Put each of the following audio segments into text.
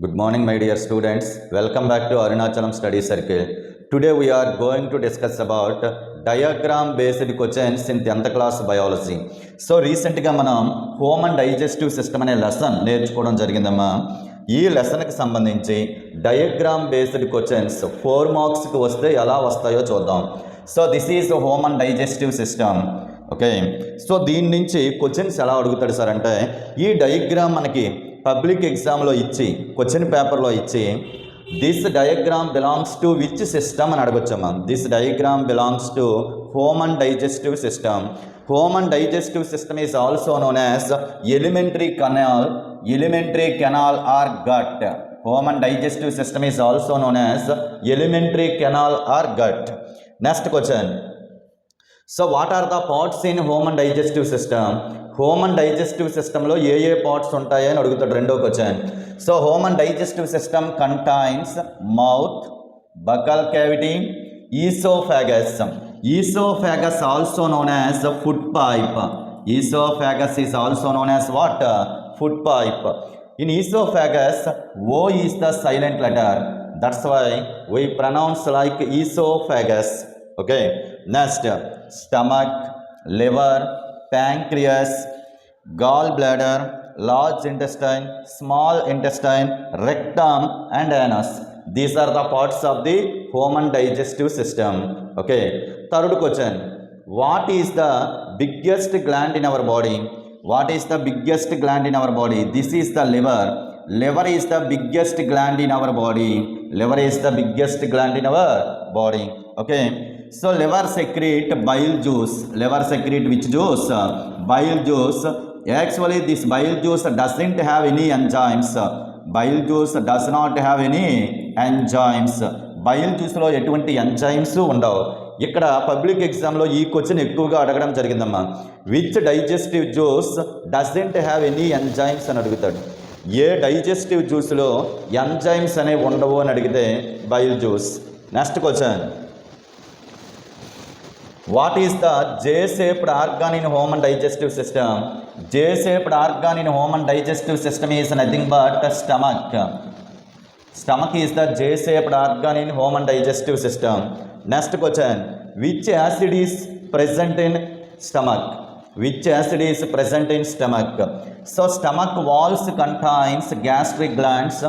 Good morning, my dear students. Welcome back to Arunachalam Study Circle. Today we are going to discuss about diagram based questions in 10th class biology. So recently మనం home and digestive system అనే lesson నేర్చుకోవడం జరిగిందమ్మా. ఈ లెసన్కి సంబంధించి diagram based questions 4 మార్క్స్కి వస్తే ఎలా వస్తాయో చూద్దాం. So this is home and digestive system. Okay, so దీని నుంచి క్వశ్చన్స్ ఎలా అడుగుతాడు సార్ అంటే, ఈ డయాగ్రామ్ మనకి పబ్లిక్ ఎగ్జామ్లో ఇచ్చి క్వశ్చన్ పేపర్లో ఇచ్చి this diagram belongs to which system అని అడగొచ్చమ్మా. This diagram belongs to home and digestive system. Home and digestive system is also known as alimentary canal or gut. Home and digestive system is also known as elementary canal or gut. Next question. So what are the parts in home and digestive system? Home and digestive system లో ఏ parts ఉంటాయి అని అడుగుతాడు రెండో question. So home and digestive system contains mouth, buccal cavity, esophagus. Esophagus also known as food pipe. Esophagus is also known as what? Food pipe. In esophagus, O is the silent letter. That's why we pronounce like esophagus. Okay. Next, stomach, liver, pancreas, gallbladder, large intestine, small intestine, rectum and anus. These are the parts of the home and digestive system. Okay. Third question. What is the biggest gland in our body? What is the biggest gland in our body? This is the liver. Liver is the biggest gland in our body. Liver is the biggest gland in our body. Okay. So liver secrete bile juice. Liver secrete which juice? Bile juice. Actually this bile juice doesn't have any enzymes. Bile juice does not have any enzymes. Bile జ్యూస్లో ఎటువంటి enzymes ఉండవు. ఇక్కడ public ఎగ్జామ్లో ఈ question ఎక్కువగా అడగడం జరిగిందమ్మా. Which digestive juice doesn't have any enzymes అని అడుగుతాడు. ఏ డైజెస్టివ్ జ్యూస్లో ఎంజైమ్స్ అనేవి ఉండవు అని అడిగితే bile juice. Next question. What is the J-shaped organ in home and digestive system? J-shaped organ in home and digestive system is nothing but stomach. Stomach is the J-shaped organ in home and digestive system. Next question. Which acid is present in stomach? Which acid is present in stomach? So stomach walls contains gastric glands.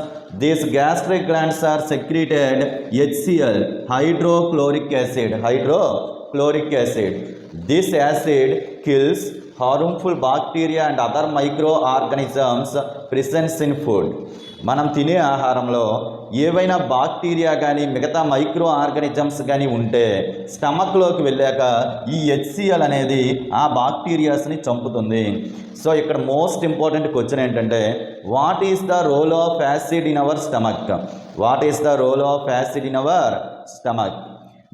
These gastric glands are secreted HCl, hydrochloric acid. Hydrochloric acid. This acid kills harmful bacteria and other microorganisms present in food. మనం తినే ఆహారంలో ఏవైనా bacteria కానీ మిగతా micro organisms కానీ ఉంటే స్టమక్లోకి వెళ్ళాక ఈ HCl అనేది ఆ బాక్టీరియాస్ని చంపుతుంది. సో ఇక్కడ మోస్ట్ ఇంపార్టెంట్ క్వశ్చన్ ఏంటంటే, what is the role of acid in our stomach? What is the role of acid in our stomach?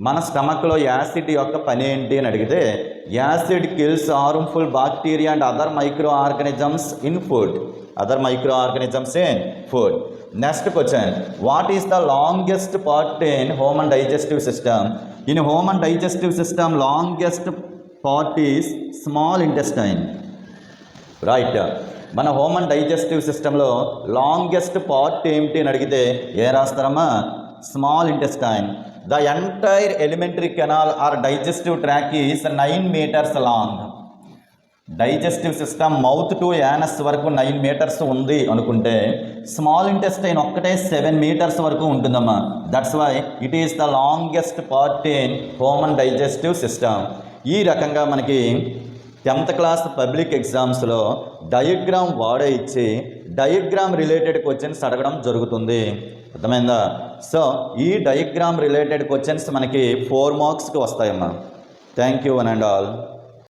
మన స్టమక్లో యాసిడ్ యొక్క పని ఏంటి అని అడిగితే, acid kills harmful bacteria and other micro organisms in food. Other microorganisms in food. Next question. What is the longest part in home and digestive system? In home and digestive system, longest part is small intestine. Right. మన home and digestive సిస్టంలో longest part ఏమిటి అని అడిగితే ఏ రాస్తారమ్మా? Small intestine. The entire alimentary canal or digestive tract is 9 meters లాంగ్. Digestive system mouth to anus వరకు 9 meters ఉంది అనుకుంటే స్మాల్ ఇంటెస్టైన్ ఒక్కటే 7 meters వరకు ఉంటుందమ్మా. That's why it is the longest part in home and digestive system. ఈ రకంగా మనకి 10th క్లాస్ పబ్లిక్ ఎగ్జామ్స్లో డయాగ్రామ్ వాడే ఇచ్చి డయాగ్రామ్ రిలేటెడ్ క్వశ్చన్స్ అడగడం జరుగుతుంది. అర్థమైందా? సో ఈ డయాగ్రామ్ రిలేటెడ్ క్వశ్చన్స్ మనకి 4 మార్క్స్కి వస్తాయమ్మా. Thank you one and all.